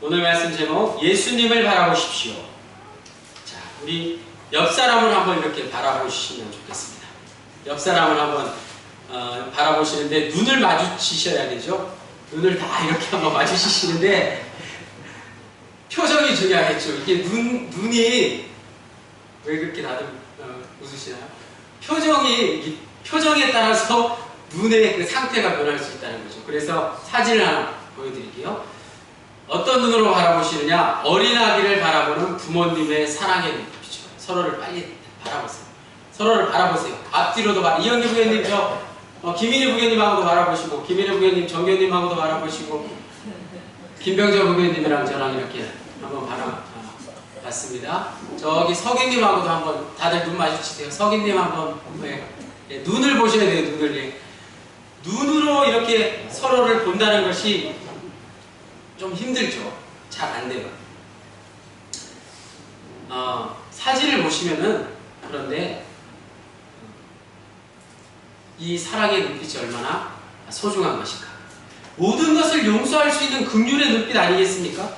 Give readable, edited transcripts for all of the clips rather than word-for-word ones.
오늘 말씀 제목 예수님을 바라보십시오. 자, 우리 옆 사람을 한번 이렇게 바라보시면 좋겠습니다. 옆 사람을 한번 바라보시는데 눈을 마주치셔야 되죠. 눈을 다 이렇게 한번 마주치시는데 표정이 중요하겠죠. 이게 눈이 왜 그렇게 다들 웃으시나요? 표정에 따라서 눈의 그 상태가 변할 수 있다는 거죠. 그래서 사진을 하나 보여드릴게요. 어떤 눈으로 바라보시느냐? 어린아기를 바라보는 부모님의 사랑의 눈빛이죠. 서로를 빨리 바라보세요. 서로를 바라보세요. 앞뒤로도 이현기 부회님, 김인희 부회님하고도 바라보시고, 김인희 부회님, 정교님하고도 바라보시고, 김병재 부회님이랑 저랑 이렇게 한번 바라봤습니다. 저기 서기님하고도 한번 다들 눈 마주치세요. 서기님 한번 눈을 보셔야 돼요. 눈으로 이렇게 서로를 본다는 것이 좀 힘들죠. 잘 안 돼요. 사진을 보시면은 그런데 이 사랑의 눈빛이 얼마나 소중한 것인가. 모든 것을 용서할 수 있는 긍휼의 눈빛 아니겠습니까?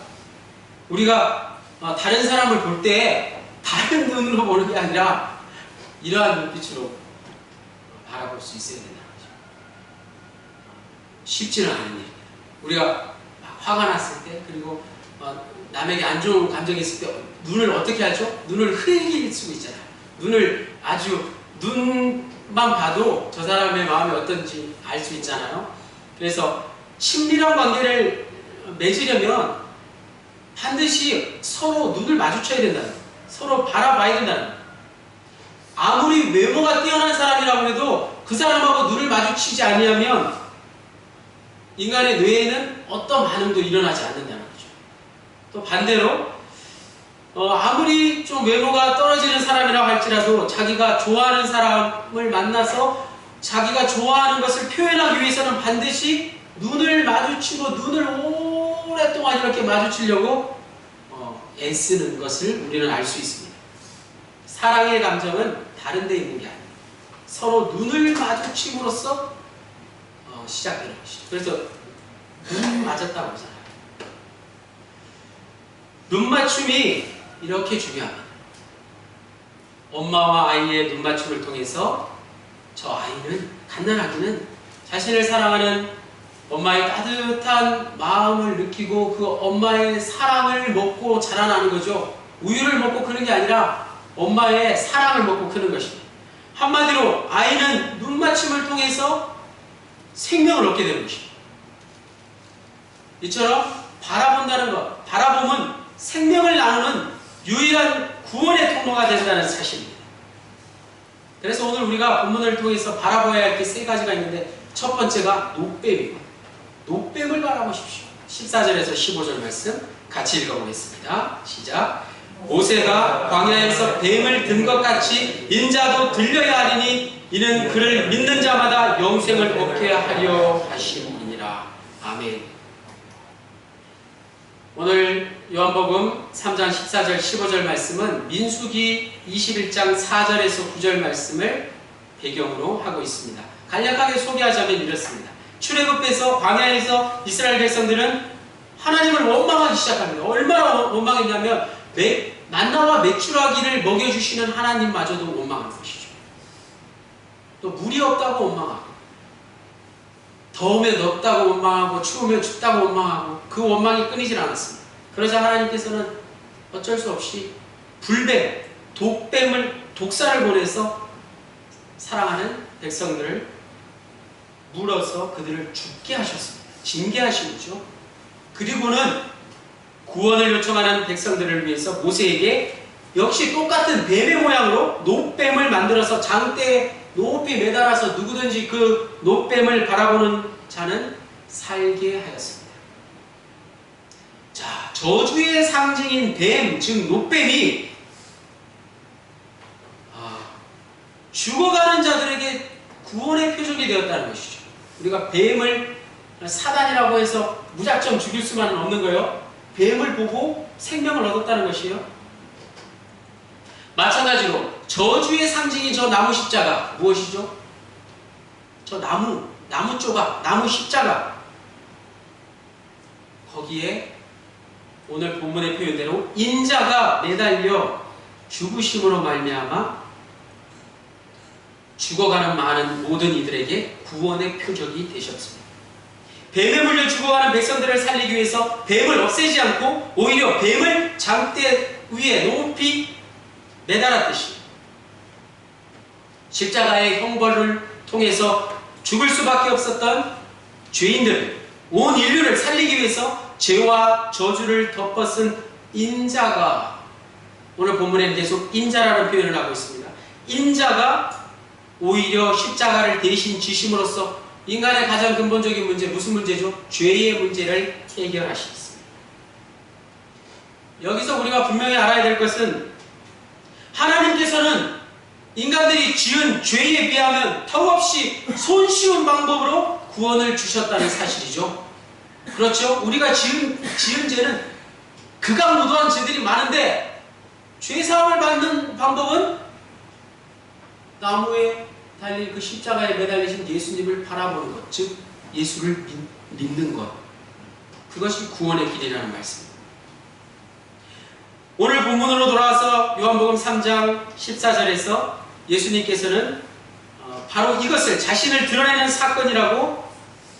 우리가 다른 사람을 볼 때 다른 눈으로 보는 게 아니라 이러한 눈빛으로 바라볼 수 있어야 된다는 거죠. 쉽지는 않은 일입니다. 우리가 화가 났을 때, 그리고 남에게 안 좋은 감정이 있을 때 눈을 어떻게 하죠? 눈을 흘릴 수 있잖아요. 눈을 눈만 봐도 저 사람의 마음이 어떤지 알 수 있잖아요. 그래서 친밀한 관계를 맺으려면 반드시 서로 눈을 마주쳐야 된다는 거예요. 서로 바라봐야 된다는 거예요. 아무리 외모가 뛰어난 사람이라고 해도 그 사람하고 눈을 마주치지 아니하면 인간의 뇌에는 어떤 반응도 일어나지 않는다는 거죠. 또 반대로 아무리 좀 외모가 떨어지는 사람이라고 할지라도 자기가 좋아하는 사람을 만나서 자기가 좋아하는 것을 표현하기 위해서는 반드시 눈을 마주치고 눈을 오랫동안 이렇게 마주치려고 애쓰는 것을 우리는 알 수 있습니다. 사랑의 감정은 다른 데 있는 게 아니에요. 서로 눈을 마주침으로써 시작되는 것이죠. 그래서 눈 맞았다고 하잖아요. 눈 맞춤이 이렇게 중요합니다. 엄마와 아이의 눈 맞춤을 통해서 저 아이는 갓난아기는 자신을 사랑하는 엄마의 따뜻한 마음을 느끼고 그 엄마의 사랑을 먹고 자라나는 거죠. 우유를 먹고 크는 게 아니라 엄마의 사랑을 먹고 크는 것입니다. 한마디로 아이는 눈 맞춤을 통해서 생명을 얻게 되는 것입니다. 이처럼 바라본다는 것, 바라봄은 생명을 나누는 유일한 구원의 통로가 된다는 사실입니다. 그래서 오늘 우리가 본문을 통해서 바라봐야 할 게 세 가지가 있는데 첫 번째가 노뱀입니다. 노뱀을 바라보십시오. 14절에서 15절 말씀 같이 읽어보겠습니다. 시작. 모세가 광야에서 뱀을 든 것 같이 인자도 들려야 하리니 이는 그를 믿는 자마다 영생을 얻게 하려 하심이니라. 아멘. 오늘 요한복음 3장 14절 15절 말씀은 민수기 21장 4절에서 9절 말씀을 배경으로 하고 있습니다. 간략하게 소개하자면 이렇습니다. 출애굽해서 광야에서 이스라엘 백성들은 하나님을 원망하기 시작합니다. 얼마나 원망했냐면 만나와 메추라기를 먹여주시는 하나님마저도 원망한 것이죠. 또 물이 없다고 원망하고, 더우면 덥다고 원망하고, 추우면 춥다고 원망하고, 그 원망이 끊이질 않았습니다. 그러자 하나님께서는 어쩔 수 없이 불뱀, 독사를 보내서 사랑하는 백성들을 물어서 그들을 죽게 하셨습니다. 징계하신 거죠. 그리고는 구원을 요청하는 백성들을 위해서 모세에게 역시 똑같은 뱀의 모양으로 노뱀을 만들어서 장대에 높이 매달아서 누구든지 그 노뱀을 바라보는 자는 살게 하였습니다. 자, 저주의 상징인 뱀, 즉 노뱀이 죽어가는 자들에게 구원의 표적이 되었다는 것이죠. 우리가 뱀을 사단이라고 해서 무작정 죽일 수만은 없는 거예요. 뱀을 보고 생명을 얻었다는 것이에요. 마찬가지로 저주의 상징이 저 나무 십자가 무엇이죠? 저 나무 조각, 나무 십자가 거기에 오늘 본문의 표현대로 인자가 매달려 죽으심으로 말미암아 죽어가는 많은 모든 이들에게 구원의 표적이 되셨습니다. 뱀에 물려 죽어가는 백성들을 살리기 위해서 뱀을 없애지 않고 오히려 뱀을 장대 위에 높이 매달았듯이 십자가의 형벌을 통해서 죽을 수밖에 없었던 죄인들, 온 인류를 살리기 위해서 죄와 저주를 덮어쓴 인자가, 오늘 본문에는 계속 인자라는 표현을 하고 있습니다. 인자가 오히려 십자가를 대신 지심으로써 인간의 가장 근본적인 문제, 무슨 문제죠? 죄의 문제를 해결하셨습니다. 여기서 우리가 분명히 알아야 될 것은 하나님께서는 인간들이 지은 죄에 비하면 턱없이 손쉬운 방법으로 구원을 주셨다는 사실이죠. 그렇죠? 우리가 지은 죄는 극악무도한 죄들이 많은데 죄사함을 받는 방법은 나무에 달린 그 십자가에 매달리신 예수님을 바라보는 것, 즉 예수를 믿는 것, 그것이 구원의 길이라는 말씀입니다. 오늘 본문으로 돌아와서 요한복음 3장 14절에서 예수님께서는 바로 이것을 자신을 드러내는 사건이라고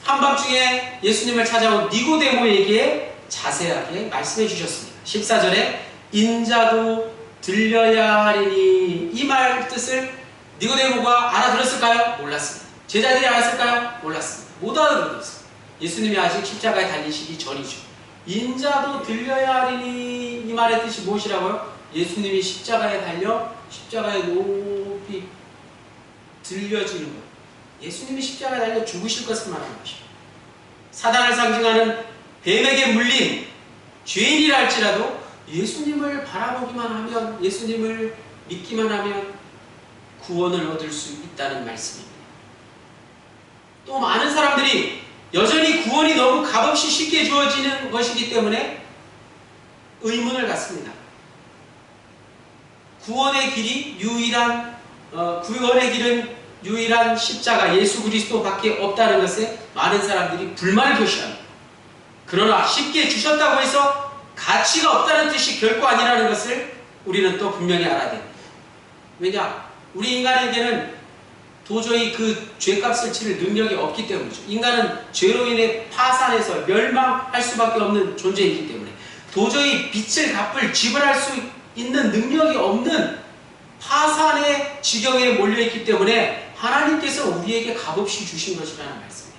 한밤중에 예수님을 찾아온 니고데모에게 자세하게 말씀해 주셨습니다. 14절에 인자도 들려야 하리니, 이 말 뜻을 니고데모가 알아들었을까요? 몰랐습니다. 제자들이 알았을까요? 몰랐습니다. 못 알아들었어요. 예수님이 아직 십자가에 달리시기 전이죠. 인자도 들려야 하리니, 이 말의 뜻이 무엇이라고요? 예수님이 십자가에 달려 십자가에 높이 들려지는 것, 예수님이 십자가에 달려 죽으실 것을 말하는 것입니다. 사단을 상징하는 뱀에게 물린 죄인이라 할지라도 예수님을 바라보기만 하면, 예수님을 믿기만 하면 구원을 얻을 수 있다는 말씀입니다. 또 많은 사람들이 여전히 구원이 너무 값없이 쉽게 주어지는 것이기 때문에 의문을 갖습니다. 구원의 길은 유일한 십자가 예수 그리스도밖에 없다는 것에 많은 사람들이 불만을 표시합니다. 그러나 쉽게 주셨다고 해서 가치가 없다는 뜻이 결코 아니라는 것을 우리는 또 분명히 알아야 됩니다. 왜냐? 우리 인간에게는 도저히 그 죄값을 치를 능력이 없기 때문이죠. 인간은 죄로 인해 파산해서 멸망할 수밖에 없는 존재이기 때문에 도저히 빚을 갚을 지불할 수 있는 능력이 없는 파산의 지경에 몰려있기 때문에 하나님께서 우리에게 값없이 주신 것이라는 말씀이에요.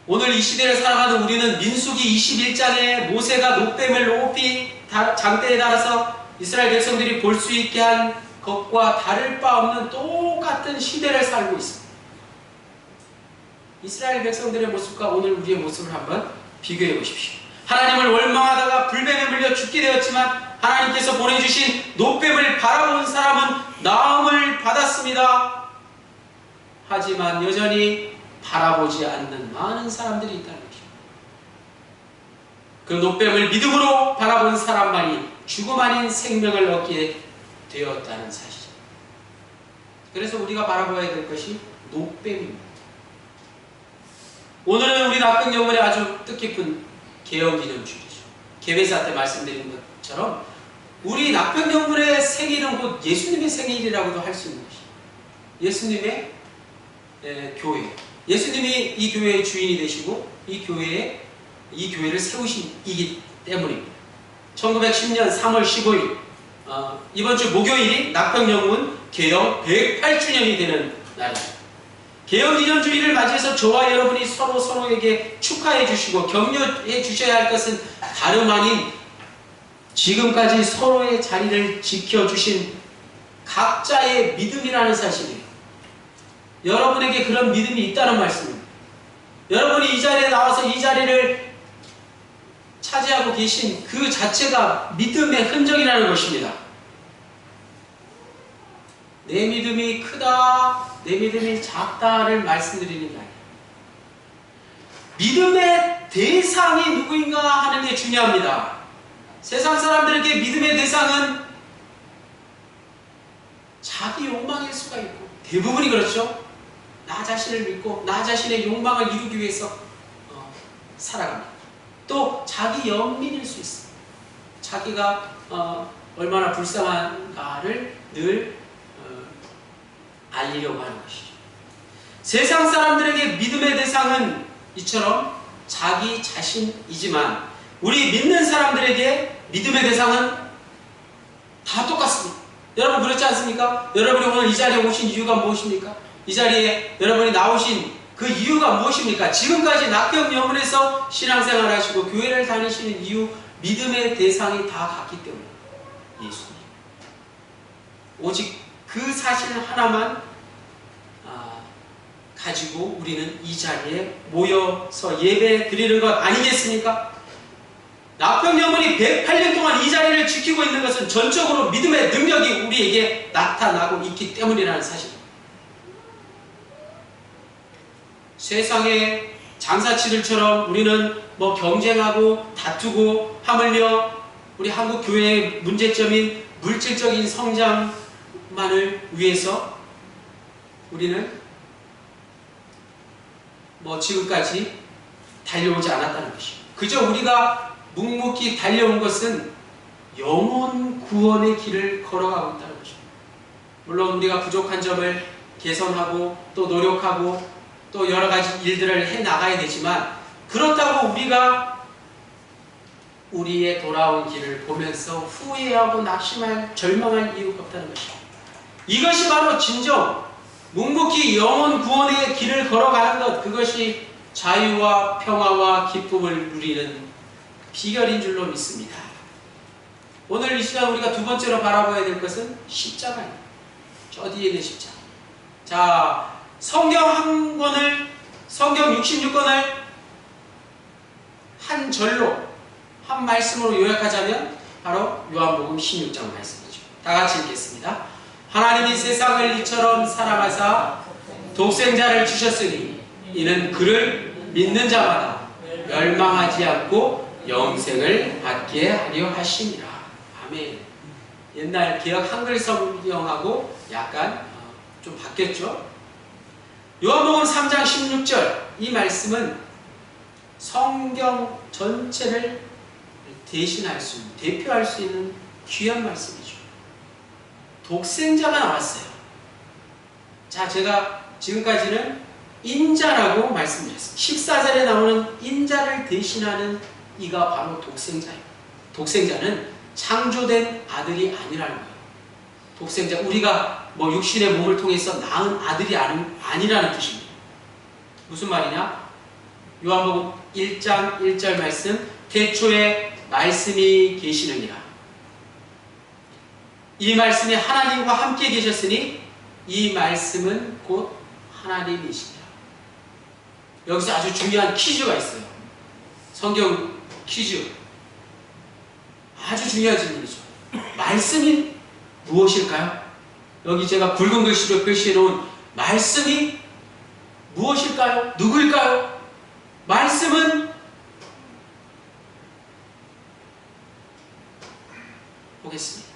오늘 이 시대를 살아가는 우리는 민수기 21장에 모세가 놋뱀을 높이 장대에 달아서 이스라엘 백성들이 볼 수 있게 한 것과 다를 바 없는 똑같은 시대를 살고 있습니다. 이스라엘 백성들의 모습과 오늘 우리의 모습을 한번 비교해 보십시오. 하나님을 원망하다가 불뱀에 물려 죽게 되었지만 하나님께서 보내주신 놋뱀을 바라본 사람은 나음을 받았습니다. 하지만 여전히 바라보지 않는 많은 사람들이 있다는 것입니다. 그 놋뱀을 믿음으로 바라본 사람만이 죽음 아닌 생명을 얻게 되었다는 사실입니다. 그래서 우리가 바라봐야 될 것이 놋뱀입니다. 오늘은 우리 납병여문의 아주 뜻깊은 개혁기념주일이죠. 개회사 때 말씀드린 것처럼 우리 납병여문의 생일은 곧 예수님의 생일이라고도 할 수 있는 것이죠. 예수님의 교회, 예수님이 이 교회의 주인이 되시고 이 교회를 세우시기 때문입니다. 1910년 3월 15일 이번 주 목요일이 납병여문 개혁 108주년이 되는 날입니다. 개혁기념주의를 맞이해서 저와 여러분이 서로에게 축하해 주시고 격려해 주셔야 할 것은 다름 아닌 지금까지 서로의 자리를 지켜주신 각자의 믿음이라는 사실이에요. 여러분에게 그런 믿음이 있다는 말씀입니다. 여러분이 이 자리에 나와서 이 자리를 차지하고 계신 그 자체가 믿음의 흔적이라는 것입니다. 내 믿음이 크다, 내 믿음이 작다를 말씀드리는 게 아니에요. 믿음의 대상이 누구인가 하는 게 중요합니다. 세상 사람들에게 믿음의 대상은 자기 욕망일 수가 있고, 대부분이 그렇죠. 나 자신을 믿고 나 자신의 욕망을 이루기 위해서 살아갑니다. 또 자기 연민일 수 있습니다. 자기가 얼마나 불쌍한가를 늘 알리려고 하는 것이죠. 세상 사람들에게 믿음의 대상은 이처럼 자기 자신이지만 우리 믿는 사람들에게 믿음의 대상은 다 똑같습니다. 여러분 그렇지 않습니까? 여러분이 오늘 이 자리에 오신 이유가 무엇입니까? 이 자리에 여러분이 나오신 그 이유가 무엇입니까? 지금까지 낙평 영문에서 신앙생활 하시고 교회를 다니시는 이유, 믿음의 대상이 다 같기 때문에 예수님. 오직 그 사실 하나만 가지고 우리는 이 자리에 모여서 예배 드리는 것 아니겠습니까? 낙평 영문이 108년 동안 이 자리를 지키고 있는 것은 전적으로 믿음의 능력이 우리에게 나타나고 있기 때문이라는 사실입니다. 세상의 장사치들처럼 우리는 뭐 경쟁하고 다투고 하물며 우리 한국 교회의 문제점인 물질적인 성장만을 위해서 우리는 뭐 지금까지 달려오지 않았다는 것이죠. 그저 우리가 묵묵히 달려온 것은 영혼 구원의 길을 걸어가고 있다는 것입니다. 물론 우리가 부족한 점을 개선하고 또 노력하고 또 여러 가지 일들을 해 나가야 되지만 그렇다고 우리가 우리의 돌아온 길을 보면서 후회하고 낙심할 절망할 이유가 없다는 것입니다. 이것이 바로 진정 묵묵히 영혼 구원의 길을 걸어가는 것, 그것이 자유와 평화와 기쁨을 누리는 비결인 줄로 믿습니다. 오늘 이 시간 우리가 두 번째로 바라봐야 될 것은 십자가입니다. 저 뒤에 있는 십자가. 자, 성경 한 권을, 성경 66권을 한 절로, 한 말씀으로 요약하자면 바로 요한복음 16장 말씀이죠. 다 같이 읽겠습니다. 하나님이 세상을 이처럼 사랑하사 독생자를 주셨으니 이는 그를 믿는 자마다 멸망하지 않고 영생을 받게 하려 하심이라. 아멘. 옛날 개역 한글 성경하고 약간 좀 바뀌었죠. 요한복음 3장 16절 이 말씀은 성경 전체를 대신할 수 있는, 대표할 수 있는 귀한 말씀이죠. 독생자가 나왔어요. 자, 제가 지금까지는 인자라고 말씀드렸습니다. 14절에 나오는 인자를 대신하는 이가 바로 독생자예요. 독생자는 창조된 아들이 아니라는 거예요. 독생자, 우리가 뭐 육신의 몸을 통해서 낳은 아들이 아니라는 뜻입니다. 무슨 말이냐? 요한복음 1장 1절 말씀, 태초에 말씀이 계시느니라. 이 말씀이 하나님과 함께 계셨으니 이 말씀은 곧 하나님이시니라. 여기서 아주 중요한 퀴즈가 있어요. 성경 퀴즈. 아주 중요한 질문이죠. 말씀이 무엇일까요? 여기 제가 굵은 글씨로 표시해 놓은 말씀이 무엇일까요? 누구일까요? 말씀은 보겠습니다.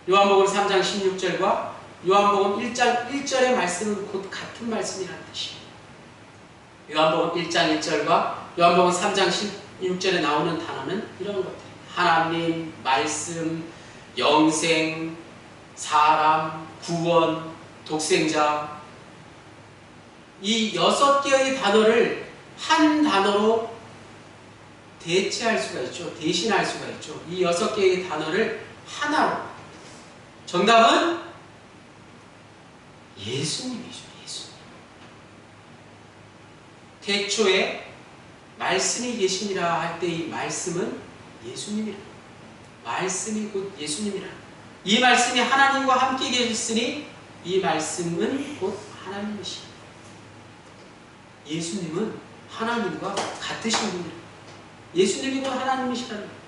요한복음 3장 16절과 요한복음 1장 1절의 말씀은 곧 같은 말씀이라는 뜻이에요. 요한복음 1장 1절과 요한복음 3장 16절에 나오는 단어는 이런 것들입니다. 하나님, 말씀, 영생, 사람, 구원, 독생자, 이 6개의 단어를 한 단어로 대체할 수가 있죠. 대신할 수가 있죠. 이 6개의 단어를 하나로. 정답은 예수님이죠. 예수님. 태초에 말씀이 계시니라 할 때 이 말씀은 예수님이라. 말씀이 곧 예수님이라. 이 말씀이 하나님과 함께 계셨으니 이 말씀은 곧 하나님이시라. 예수님은 하나님과 같으신 분이라. 예수님이 곧 하나님이시라는 거예요.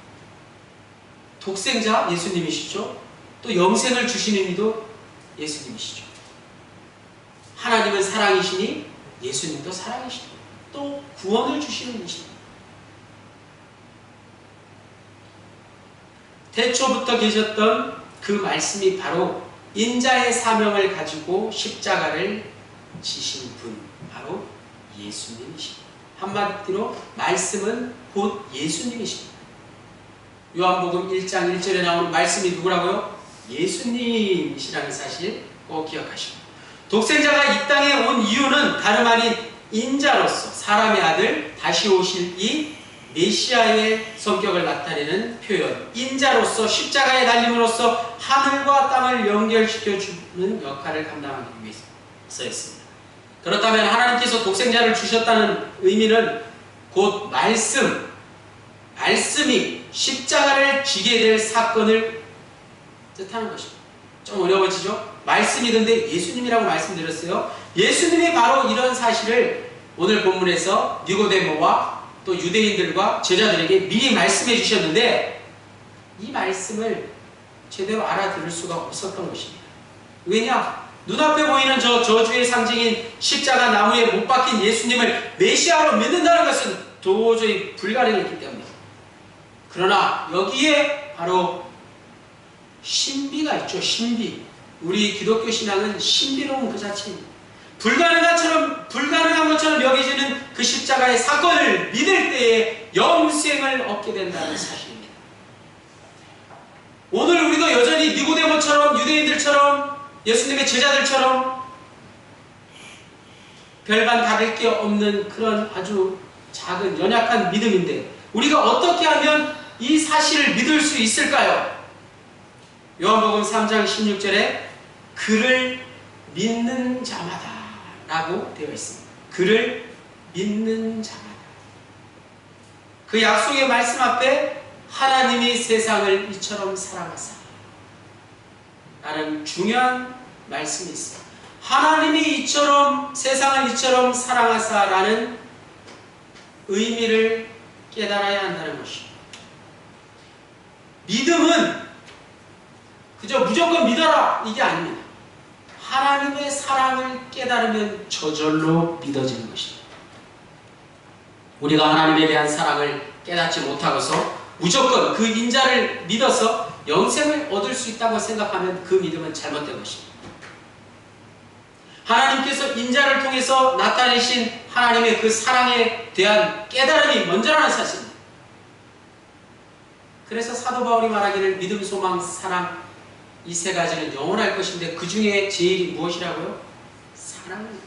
독생자 예수님이시죠. 또 영생을 주시는 이도 예수님이시죠. 하나님은 사랑이시니 예수님도 사랑이시고 또 구원을 주시는 분이십니다. 태초부터 계셨던 그 말씀이 바로 인자의 사명을 가지고 십자가를 지신 분, 바로 예수님이십니다. 한마디로 말씀은 곧 예수님이십니다. 요한복음 1장 1절에 나오는 말씀이 누구라고요? 예수님이시라는 사실 꼭 기억하시고, 독생자가 이 땅에 온 이유는 다름 아닌 인자로서 사람의 아들, 다시 오실 이 메시아의 성격을 나타내는 표현, 인자로서 십자가에 달림으로써 하늘과 땅을 연결시켜주는 역할을 감당하기 위해서였습니다. 그렇다면 하나님께서 독생자를 주셨다는 의미는 곧 말씀이 십자가를 지게 될 사건을 뜻하는 것입니다. 좀 어려워지죠? 말씀이던데 예수님이라고 말씀드렸어요. 예수님이 바로 이런 사실을 오늘 본문에서 니고데모와 또 유대인들과 제자들에게 미리 말씀해 주셨는데, 이 말씀을 제대로 알아들을 수가 없었던 것입니다. 왜냐? 눈앞에 보이는 저 저주의 상징인 십자가 나무에 못 박힌 예수님을 메시아로 믿는다는 것은 도저히 불가능했기 때문에. 그러나 여기에 바로 신비가 있죠. 신비. 우리 기독교 신앙은 신비로운 그 자체입니다. 불가능한 것처럼 여겨지는 그 십자가의 사건을 믿을 때에 영생을 얻게 된다는 사실입니다. 오늘 우리도 여전히 니고데모처럼, 유대인들처럼, 예수님의 제자들처럼 별반 다를 게 없는 그런 아주 작은 연약한 믿음인데, 우리가 어떻게 하면 이 사실을 믿을 수 있을까요? 요한복음 3장 16절에 그를 믿는 자마다 라고 되어 있습니다. 그를 믿는 자마다. 그 약속의 말씀 앞에 하나님이 세상을 이처럼 사랑하사 라는 중요한 말씀이 있어요. 하나님이 세상을 이처럼 사랑하사 라는 의미를 깨달아야 한다는 것입니다. 믿음은 그저 무조건 믿어라 이게 아닙니다. 하나님의 사랑을 깨달으면 저절로 믿어지는 것입니다. 우리가 하나님에 대한 사랑을 깨닫지 못하고서 무조건 그 인자를 믿어서 영생을 얻을 수 있다고 생각하면 그 믿음은 잘못된 것입니다. 하나님께서 인자를 통해서 나타내신 하나님의 그 사랑에 대한 깨달음이 먼저라는 사실입니다. 그래서 사도 바울이 말하기를 믿음, 소망, 사랑, 이 세 가지는 영원할 것인데 그 중에 제일이 무엇이라고요? 사랑입니다.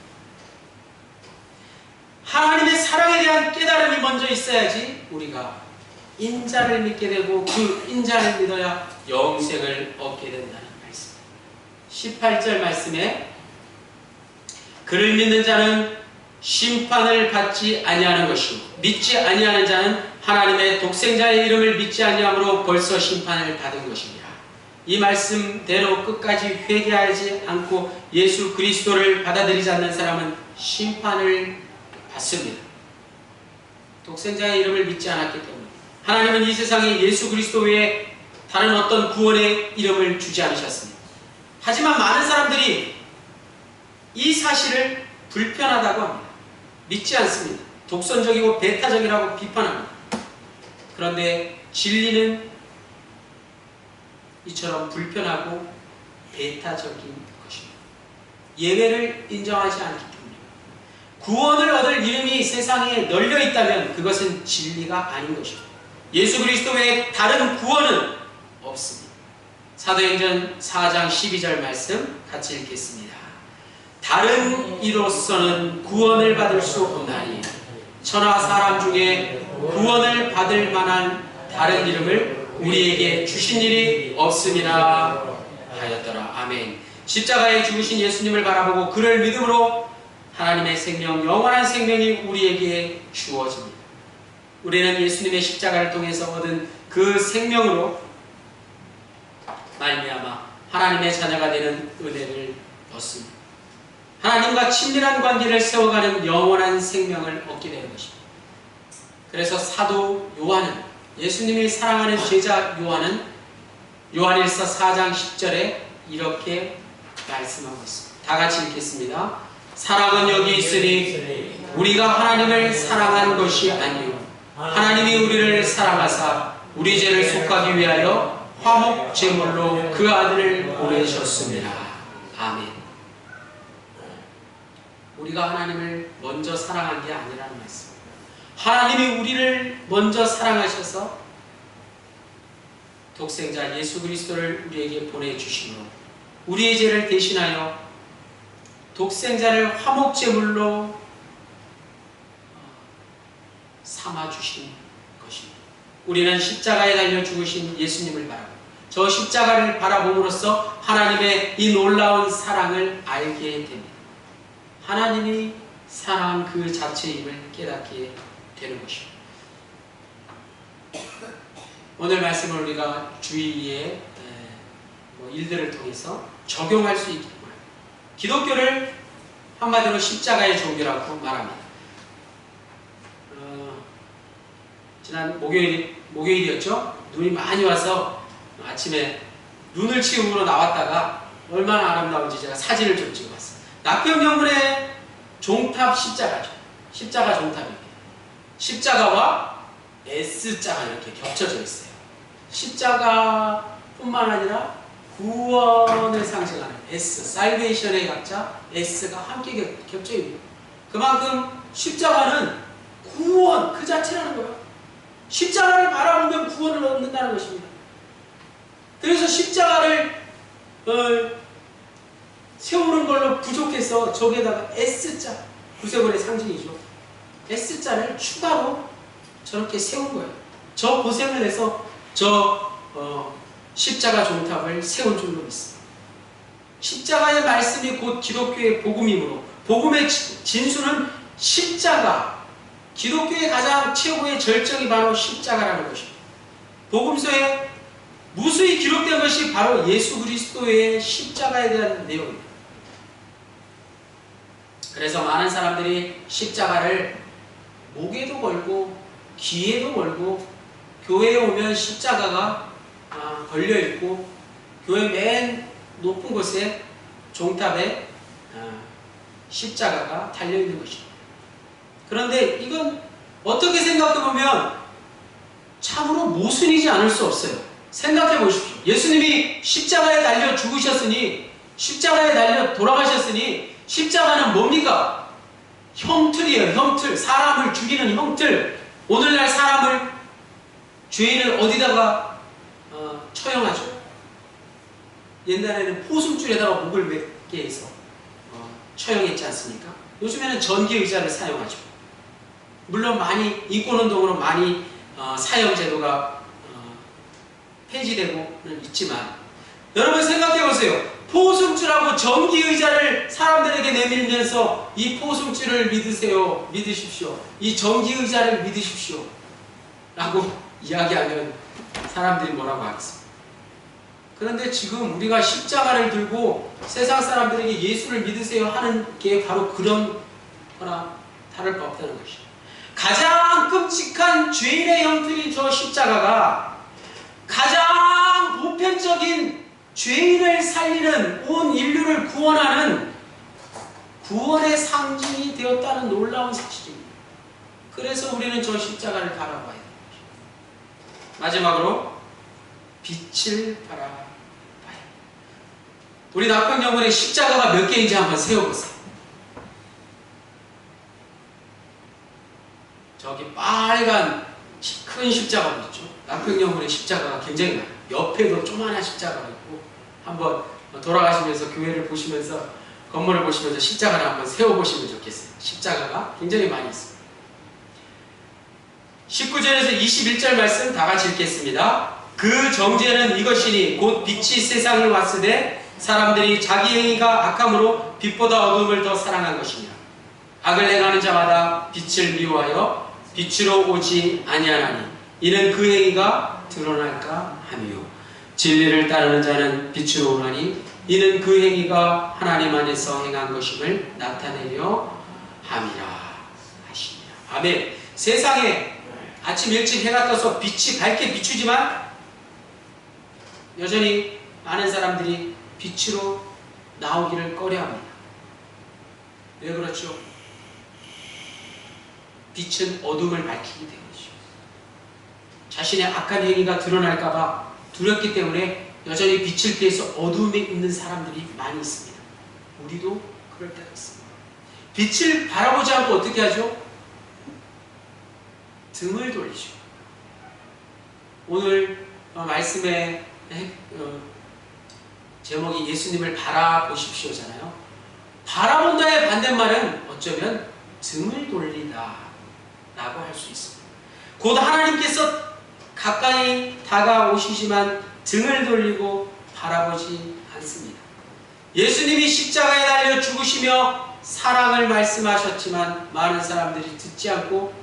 하나님의 사랑에 대한 깨달음이 먼저 있어야지 우리가 인자를 믿게 되고 그 인자를 믿어야 영생을 얻게 된다는 말씀. 18절 말씀에 그를 믿는 자는 심판을 받지 아니하는 것이고 믿지 아니하는 자는 하나님의 독생자의 이름을 믿지 아니함으로 벌써 심판을 받은 것입니다. 이 말씀대로 끝까지 회개하지 않고 예수 그리스도를 받아들이지 않는 사람은 심판을 받습니다. 독생자의 이름을 믿지 않았기 때문에. 하나님은 이 세상에 예수 그리스도 외에 다른 어떤 구원의 이름을 주지 않으셨습니다. 하지만 많은 사람들이 이 사실을 불편하다고 합니다. 믿지 않습니다. 독선적이고 배타적이라고 비판합니다. 그런데 진리는 이처럼 불편하고 배타적인 것입니다. 예외를 인정하지 않기 때문입니다. 구원을 얻을 이름이 세상에 널려 있다면 그것은 진리가 아닌 것입니다. 예수 그리스도 외에 다른 구원은 없습니다. 사도행전 4장 12절 말씀 같이 읽겠습니다. 다른 이로서는 구원을 받을 수 없나니 천하 사람 중에 구원을 받을 만한 다른 이름을 우리에게 주신 일이 없음이라 하였더라. 아멘. 십자가에 죽으신 예수님을 바라보고 그를 믿음으로 하나님의 생명, 영원한 생명이 우리에게 주어집니다. 우리는 예수님의 십자가를 통해서 얻은 그 생명으로 말미암아 하나님의 자녀가 되는 은혜를 얻습니다. 하나님과 친밀한 관계를 세워가는 영원한 생명을 얻게 되는 것입니다. 그래서 사도 요한은, 예수님이 사랑하는 제자 요한은 요한일서 4장 10절에 이렇게 말씀하고 있습니다. 다 같이 읽겠습니다. 사랑은 여기 있으니 우리가 하나님을 사랑한 것이 아니요 하나님이 우리를 사랑하사 우리 죄를 속하기 위하여 화목 제물로 그 아들을 보내셨습니다. 아멘. 우리가 하나님을 먼저 사랑한 게 아니라는 말씀. 하나님이 우리를 먼저 사랑하셔서 독생자 예수 그리스도를 우리에게 보내주심으로 우리의 죄를 대신하여 독생자를 화목제물로 삼아주신 것입니다. 우리는 십자가에 달려 죽으신 예수님을 바라고 저 십자가를 바라봄으로써 하나님의 이 놀라운 사랑을 알게 됩니다. 하나님이 사랑 그 자체임을 깨닫게 되는 것입니다. 오늘 말씀을 우리가 주위의 일들을 통해서 적용할 수 있겠구나. 기독교를 한마디로 십자가의 종교라고 말합니다. 지난 목요일이었죠? 눈이 많이 와서 아침에 눈을 치우러 나왔다가 얼마나 아름다운지 제가 사진을 좀 찍어봤어요. 낙병정군의 종탑 십자가죠. 십자가 종탑입니다. 십자가와 S자가 이렇게 겹쳐져 있어요. 십자가뿐만 아니라 구원을 상징하는 S, 살베이션의 각자 S가 함께 겹쳐 있는 거예요. 그만큼 십자가는 구원 그 자체라는 거예요. 십자가를 바라보면 구원을 얻는다는 것입니다. 그래서 십자가를 세우는 걸로 부족해서 저기에다가 S자, 구세군의 상징이죠. S자를 추가로 저렇게 세운 거예요. 저 고생을 해서 십자가 종탑을 세운 줄로 믿습니다. 십자가의 말씀이 곧 기독교의 복음이므로 복음의 진수는 십자가, 기독교의 가장 최고의 절정이 바로 십자가라는 것입니다. 복음서에 무수히 기록된 것이 바로 예수 그리스도의 십자가에 대한 내용입니다. 그래서 많은 사람들이 십자가를 목에도 걸고 귀에도 걸고 교회에 오면 십자가가 걸려있고 교회 맨 높은 곳에 종탑에 십자가가 달려있는 것입니다. 그런데 이건 어떻게 생각해보면 참으로 모순이지 않을 수 없어요. 생각해 보십시오. 예수님이 십자가에 달려 죽으셨으니, 십자가에 달려 돌아가셨으니 십자가는 뭡니까? 형틀이에요. 형틀. 사람을 죽이는 형틀. 오늘날 사람을, 죄인을 어디다가 처형하죠? 옛날에는 포승줄에다가 목을 맺게 해서 처형했지 않습니까? 요즘에는 전기의자를 사용하죠. 물론 많이 인권운동으로 많이 사형 제도가 폐지되고는 있지만, 여러분 생각해보세요. 포승줄하고 전기의자를 사람들에게 내밀면서 이 포승줄을 믿으십시오. 이 전기의자를 믿으십시오 라고 이야기하면 사람들이 뭐라고 하겠습니까? 그런데 지금 우리가 십자가를 들고 세상 사람들에게 예수를 믿으세요 하는 게 바로 그런 거나 다를 바 없다는 것이죠. 가장 끔찍한 죄인의 형틀인 저 십자가가 가장 보편적인 죄인을 살리는, 온 인류를 구원하는 구원의 상징이 되었다는 놀라운 사실입니다. 그래서 우리는 저 십자가를 바라봐야 합니다. 마지막으로 빛을 바라봐야 합니다. 우리 낙병정군의 십자가가 몇 개인지 한번 세워보세요. 저기 빨간 큰 십자가가 있죠. 낙병정군의 십자가가 굉장히 많아요. 옆에도 조그마한 십자가가 있고, 한번 돌아가시면서 교회를 보시면서, 건물을 보시면서 십자가를 한번 세워보시면 좋겠어요. 십자가가 굉장히 많이 있습니다. 19절에서 21절 말씀 다 같이 읽겠습니다. 그 정죄는 이것이니 곧 빛이 세상에 왔으되 사람들이 자기 행위가 악함으로 빛보다 어둠을 더 사랑한 것이니라. 악을 행하는 자마다 빛을 미워하여 빛으로 오지 아니하나니 이는 그 행위가 드러날까 함이요 진리를 따르는 자는 빛으로 오나니 이는 그 행위가 하나님 안에서 행한 것임을 나타내려 함이라 하시니라. 아멘. 세상에 아침 일찍 해가 떠서 빛이 밝게 비추지만 여전히 많은 사람들이 빛으로 나오기를 꺼려합니다. 왜 그렇죠? 빛은 어둠을 밝히기 때문이죠. 자신의 악한 행위가 드러날까봐 두렵기 때문에 여전히 빛을 피해서 어둠에 있는 사람들이 많이 있습니다. 우리도 그럴 때가 있습니다. 빛을 바라보지 않고 어떻게 하죠? 등을 돌리죠. 오늘 말씀의 제목이 예수님을 바라보십시오잖아요. 바라본다의 반대말은 어쩌면 등을 돌리다 라고 할 수 있습니다. 곧 하나님께서 가까이 다가오시지만 등을 돌리고 바라보지 않습니다. 예수님이 십자가에 달려 죽으시며 사랑을 말씀하셨지만 많은 사람들이 듣지 않고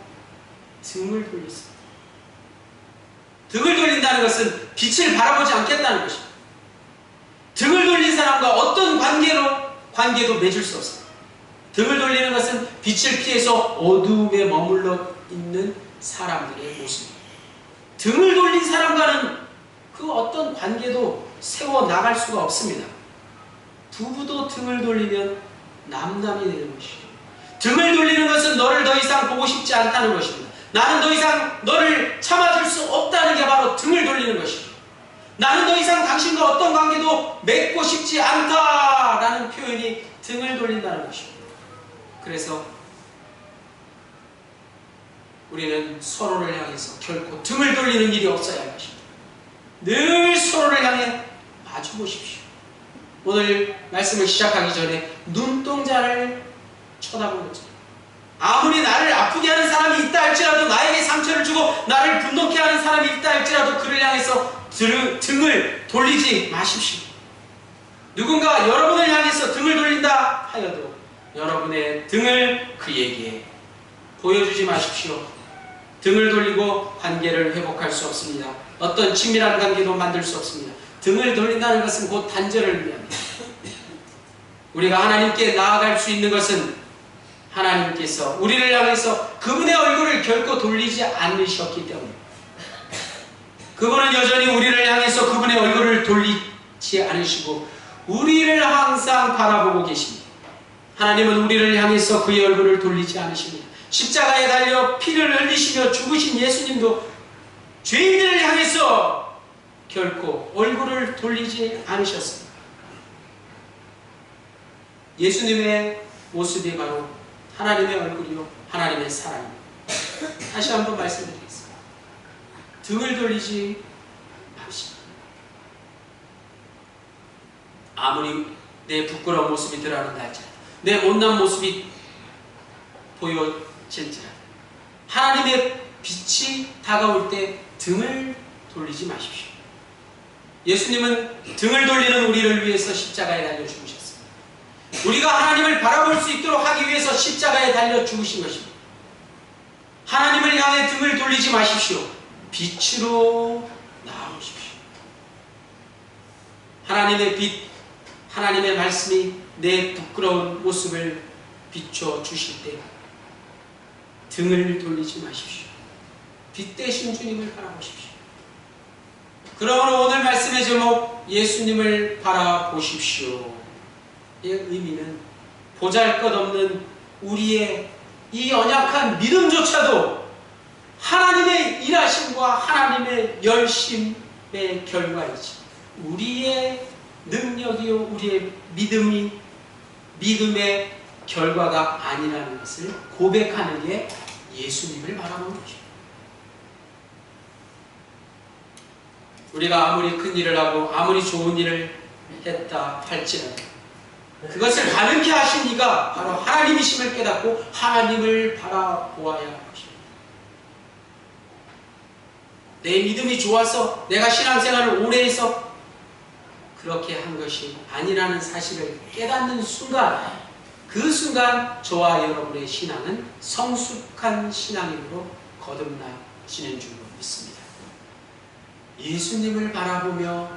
등을 돌렸습니다. 등을 돌린다는 것은 빛을 바라보지 않겠다는 것입니다. 등을 돌린 사람과 어떤 관계도 맺을 수 없습니다. 등을 돌리는 것은 빛을 피해서 어두움에 머물러 있는 사람들의 모습입니다. 등을 돌린 사람과는 그 어떤 관계도 세워나갈 수가 없습니다. 부부도 등을 돌리면 남남이 되는 것이죠. 등을 돌리는 것은 너를 더 이상 보고 싶지 않다는 것입니다. 나는 더 이상 너를 참아줄 수 없다는 게 바로 등을 돌리는 것이죠. 나는 더 이상 당신과 어떤 관계도 맺고 싶지 않다라는 표현이 등을 돌린다는 것입니다. 그래서 우리는 서로를 향해서 결코 등을 돌리는 일이 없어야 할 것입니다. 늘 서로를 향해 마주 보십시오. 오늘 말씀을 시작하기 전에 눈동자를 쳐다보는 거죠. 아무리 나를 아프게 하는 사람이 있다 할지라도, 나에게 상처를 주고 나를 분노케 하는 사람이 있다 할지라도 그를 향해서 등을 돌리지 마십시오. 누군가 여러분을 향해서 등을 돌린다 하여도 여러분의 등을 그에게 보여주지 마십시오. 등을 돌리고 관계를 회복할 수 없습니다. 어떤 친밀한 관계도 만들 수 없습니다. 등을 돌린다는 것은 곧 단절을 의미합니다. 우리가 하나님께 나아갈 수 있는 것은 하나님께서 우리를 향해서 그분의 얼굴을 결코 돌리지 않으셨기 때문입니다. 그분은 여전히 우리를 향해서 그분의 얼굴을 돌리지 않으시고 우리를 항상 바라보고 계십니다. 하나님은 우리를 향해서 그의 얼굴을 돌리지 않으십니다. 십자가에 달려 피를 흘리시며 죽으신 예수님도 죄인들을 향해서 결코 얼굴을 돌리지 않으셨습니다. 예수님의 모습이 바로 하나님의 얼굴이요 하나님의 사랑입니다. 다시 한번 말씀드리겠습니다. 등을 돌리지 맙시다. 아무리 내 부끄러운 모습이 드러난다 할지라도, 내 못난 모습이 보여질지라도 하나님의 빛이 다가올 때 등을 돌리지 마십시오. 예수님은 등을 돌리는 우리를 위해서 십자가에 달려 죽으셨습니다. 우리가 하나님을 바라볼 수 있도록 하기 위해서 십자가에 달려 죽으신 것입니다. 하나님을 향해 등을 돌리지 마십시오. 빛으로 나아오십시오. 하나님의 빛, 하나님의 말씀이 내 부끄러운 모습을 비춰주실 때 등을 돌리지 마십시오. 빛 대신 주님을 바라보십시오. 그러므로 오늘 말씀의 제목 예수님을 바라보십시오 의 의미는 보잘것없는 우리의 이 연약한 믿음조차도 하나님의 일하심과 하나님의 열심의 결과이지, 우리의 능력이요 우리의 믿음의 결과가 아니라는 것을 고백하는 게 예수님을 바라보는 것입니다. 우리가 아무리 큰 일을 하고 아무리 좋은 일을 했다 할지라도 그것을 가능케 하신 이가 바로 하나님이심을 깨닫고 하나님을 바라보아야 할 것입니다. 내 믿음이 좋아서 내가 신앙생활을 오래 해서 그렇게 한 것이 아니라는 사실을 깨닫는 순간, 그 순간 저와 여러분의 신앙은 성숙한 신앙으로 거듭나지는 줄로 믿습니다. 예수님을 바라보며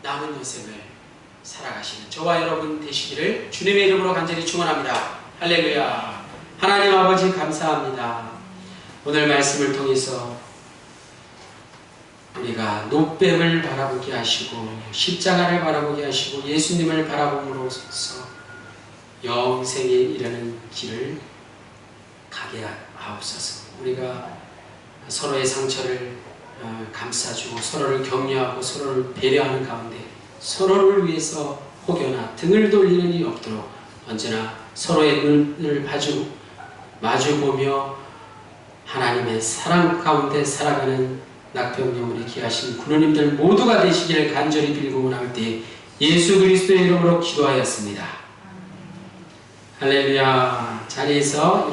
남은 여생을 살아가시는 저와 여러분 되시기를 주님의 이름으로 간절히 축원합니다. 할렐루야. 하나님 아버지 감사합니다. 오늘 말씀을 통해서 우리가 노뱀을 바라보게 하시고 십자가를 바라보게 하시고 예수님을 바라봄으로써 영생에 이르는 길을 가게 하옵소서. 우리가 서로의 상처를 감싸주고 서로를 격려하고 서로를 배려하는 가운데 서로를 위해서 혹여나 등을 돌리는 일이 없도록 언제나 서로의 눈을 마주보며 하나님의 사랑 가운데 살아가는 낙병 영혼에 귀하신 군우님들 모두가 되시기를 간절히 빌고 나올 때 예수 그리스도의 이름으로 기도하였습니다. 할렐루야. 자리에서